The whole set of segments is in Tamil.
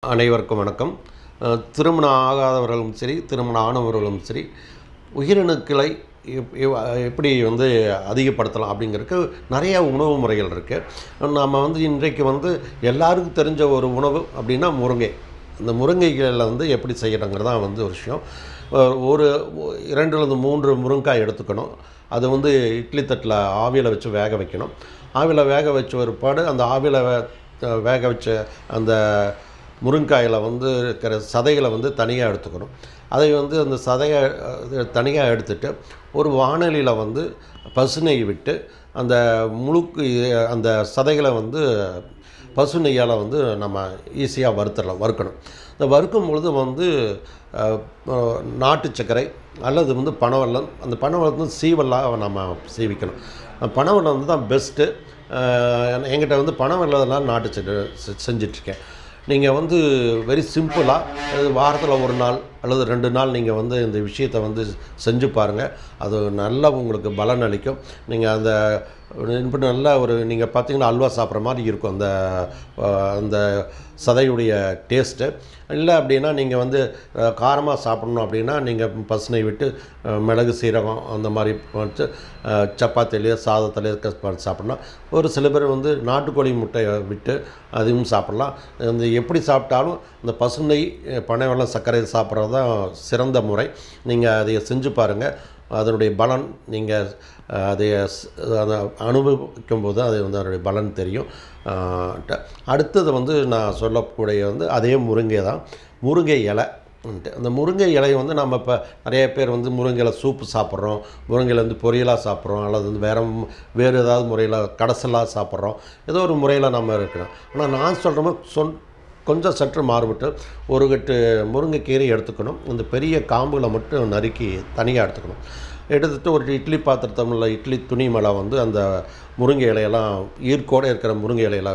அனைவருக்கும் வணக்கம். திருமணம் ஆகாதவர்களும் சரி, திருமணம் ஆனவர்களும் சரி, உயிரணுக்களை எப்படி அதிகப்படுத்தலாம் அப்படிங்கிறதுக்கு நிறைய உணவு முறைகள் இருக்குது. நம்ம இன்றைக்கு எல்லாருக்கும் தெரிஞ்ச ஒரு உணவு அப்படின்னா முருங்கை. இந்த முருங்கைகளில் எப்படி செய்யணுங்கிறது தான் ஒரு விஷயம். ஒரு 2லேருந்து 3 முருங்காய் எடுத்துக்கணும். அது இட்லி தட்டில் ஆவியில் வச்சு வேக வைக்கணும். ஆவியில் வேக வச்ச ஒருபாடு அந்த ஆவியில் வேக வச்ச அந்த முருங்காயில் இருக்கிற சதைகளை தனியாக எடுத்துக்கணும். அதை அந்த சதையை தனியாக எடுத்துட்டு ஒரு வாணலியில் பசு நெய் விட்டு அந்த அந்த சதைகளை பசு நெய்யால் நம்ம ஈஸியாக வறுக்கணும். இந்த வறுக்கும் பொழுது நாட்டு சர்க்கரை அல்லது பனவெல்லம், அந்த பனவெல்லம் சீவெல்லாம் நம்ம சீவிக்கணும். பனவெல்லம் தான் பெஸ்ட்டு. என்கிட்ட பனவெல்லத்தினால நாட்டு சர்க்கரை செஞ்சிட்ருக்கேன். நீங்கள் வெரி சிம்பிளாக வாரத்தில் 1 நாள் அல்லது 2 நாள் நீங்கள் இந்த விஷயத்தை செஞ்சு பாருங்கள். அது நல்லா உங்களுக்கு பலன் அளிக்கும். நீங்கள் அந்த நல்லா நீங்கள் பார்த்தீங்கன்னா அல்வா சாப்பிட்ற மாதிரி இருக்கும் அந்த சதையுடைய டேஸ்ட்டு. இல்லை அப்படின்னா நீங்கள் காரமாக சாப்பிட்ணும் அப்படின்னா நீங்கள் பசுனை விட்டு மிளகு சீரகம் அந்த மாதிரி வச்சு சப்பாத்திலேயோ சாதத்திலேயோ சாப்பிட்லாம். ஒரு சில பேர் நாட்டுக்கோழி முட்டையை விட்டு அதையும் சாப்பிட்லாம். எப்படி சாப்பிட்டாலும் இந்த பசுனை பனைவெல்லம் சர்க்கரை சாப்பிட்றது தான் சிறந்த முறை. நீங்கள் அதை செஞ்சு பாருங்கள். அதனுடைய பலன் நீங்கள் அதை அனுபவிக்கும் போது அது அதனுடைய பலன் தெரியும். அடுத்தது நான் சொல்லக்கூடிய அதே முருங்கை தான். முருங்கை இலை. அந்த முருங்கை இலையை நம்ம இப்போ நிறைய பேர் முருங்கை இலை சூப்பு சாப்பிட்றோம், முருங்கையில் பொரியலாக சாப்பிட்றோம், அல்லது வேறு ஏதாவது முறையில் கடைசலாக சாப்பிட்றோம். ஏதோ ஒரு முறையில் நம்ம இருக்கிறோம். ஆனால் நான் சொல்கிற கொஞ்சம் சற்று மாறுபட்டு ஒரு கட்டு முருங்கைக்கீரை எடுத்துக்கணும். இந்த பெரிய காம்புகளை மட்டும் நறுக்கி தனியாக எடுத்துக்கணும். எடுத்துகிட்டு ஒரு இட்லி பாத்திரத்தில் இட்லி துணி மேலே அந்த முருங்கை இலையெல்லாம் ஈர்க்கோடு இருக்கிற முருங்கை இலையில்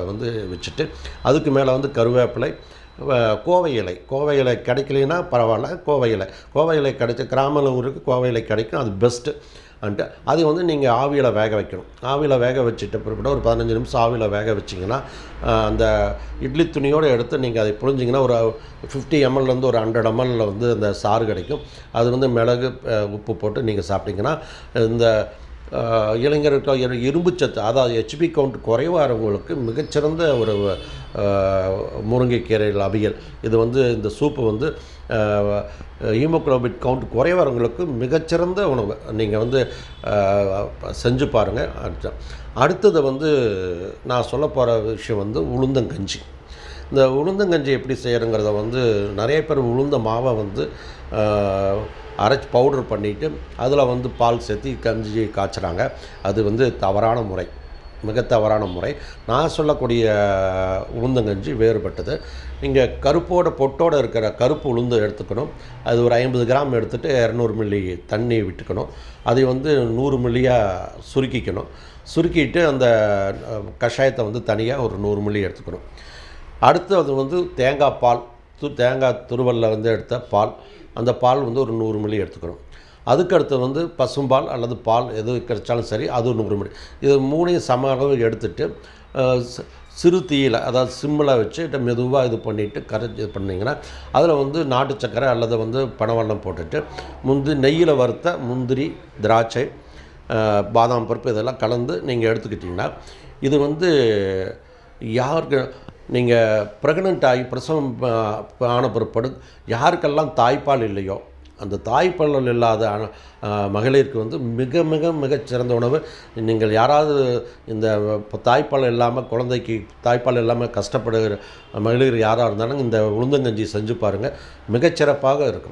வச்சுட்டு அதுக்கு மேலே கருவேப்பிலை, கோவை இலை கிடைக்கலைன்னா பரவாயில்ல. கோவை இலை கிடைச்ச கிராமத்தில் ஊருக்கு கோவை இலை கிடைக்கும், அது பெஸ்ட்டு. அது நீங்கள் ஆவியில் வேக வைக்கணும். ஆவியில் வேக வச்சுட்டு பிறகு ஒரு 15 நிமிஷம் ஆவியில் வேக வச்சிங்கன்னா அந்த இட்லி துணியோடு எடுத்து நீங்கள் அதை புழிஞ்சிங்கன்னா ஒரு 50 ml ஒரு 100 ml அந்த சாறு கிடைக்கும். அது மிளகு உப்பு போட்டு நீங்கள் சாப்பிட்டிங்கன்னா இந்த இளைஞர்களுக்கு இரும்பு சத்து, அதாவது ஹெச்பி கவுண்ட் குறைவாகிறவங்களுக்கு மிகச்சிறந்த ஒரு முருங்கைக்கீரைகள் அவியல். இது இந்த சூப்பு ஹீமோகுளோபின் கவுண்ட் குறைவாகிறவங்களுக்கு மிகச்சிறந்த உணவு. நீங்கள் செஞ்சு பாருங்கள். அடுத்தது நான் சொல்ல போகிற விஷயம் உளுந்தங்கஞ்சி. இந்த உளுந்தங்கஞ்சி எப்படி செய்கிறங்கிறத நிறைய பேர் உளுந்த மாவை அரைச்சி பவுடர் பண்ணிவிட்டு அதில் பால் சேர்த்து கஞ்சி காய்ச்சுறாங்க. அது தவறான முறை, மிக தவறான முறை. நான் சொல்லக்கூடிய உளுந்தங்கஞ்சி வேறுபட்டது. நீங்கள் பொட்டோடு இருக்கிற கருப்பு உளுந்து எடுத்துக்கணும். அது ஒரு 50 கிராம் எடுத்துகிட்டு 200 மில்லி தண்ணி விட்டுக்கணும். அதை 100 மில்லியாக சுருக்கிக்கணும். சுருக்கிட்டு அந்த கஷாயத்தை தனியாக ஒரு 100 மில்லி எடுத்துக்கணும். அடுத்து தேங்காய் பால், தேங்காய் துருவலில் எடுத்த பால், அந்த பால் ஒரு 100 மில்லி எடுத்துக்கணும். அதுக்கடுத்து பசும்பால் அல்லது பால் எது கிடைச்சாலும் சரி, அது 100 மில்லி. இது 3ஐயும் சம அளவு எடுத்துட்டு சிறு தீயில், அதாவது சிம்மில் வச்சு மெதுவாக இது பண்ணிவிட்டு இது பண்ணிங்கன்னா அதில் நாட்டு சர்க்கரை அல்லது பனவெல்லம் போட்டுட்டு நெய்யில் வறுத்த முந்திரி, திராட்சை, பாதாம் பருப்பு இதெல்லாம் கலந்து நீங்கள் எடுத்துக்கிட்டிங்கன்னா இது யாருக்கு நீங்கள் ப்ரெக்னென்ட் ஆகி பிரசவம் ஆன பிற்பாடு யாருக்கெல்லாம் தாய்ப்பால் இல்லையோ அந்த தாய்ப்பால் இல்லாத மகளிருக்கு மிக மிக மிகச்சிறந்த உணவு. நீங்கள் யாராவது இந்த தாய்ப்பால் இல்லாமல் குழந்தைக்கு தாய்ப்பால் இல்லாமல் கஷ்டப்படுகிற மகளிர் யாராக இருந்தாலும் இந்த உளுந்தங்கஞ்சி செஞ்சு பாருங்கள். மிகச்சிறப்பாக இருக்கும்.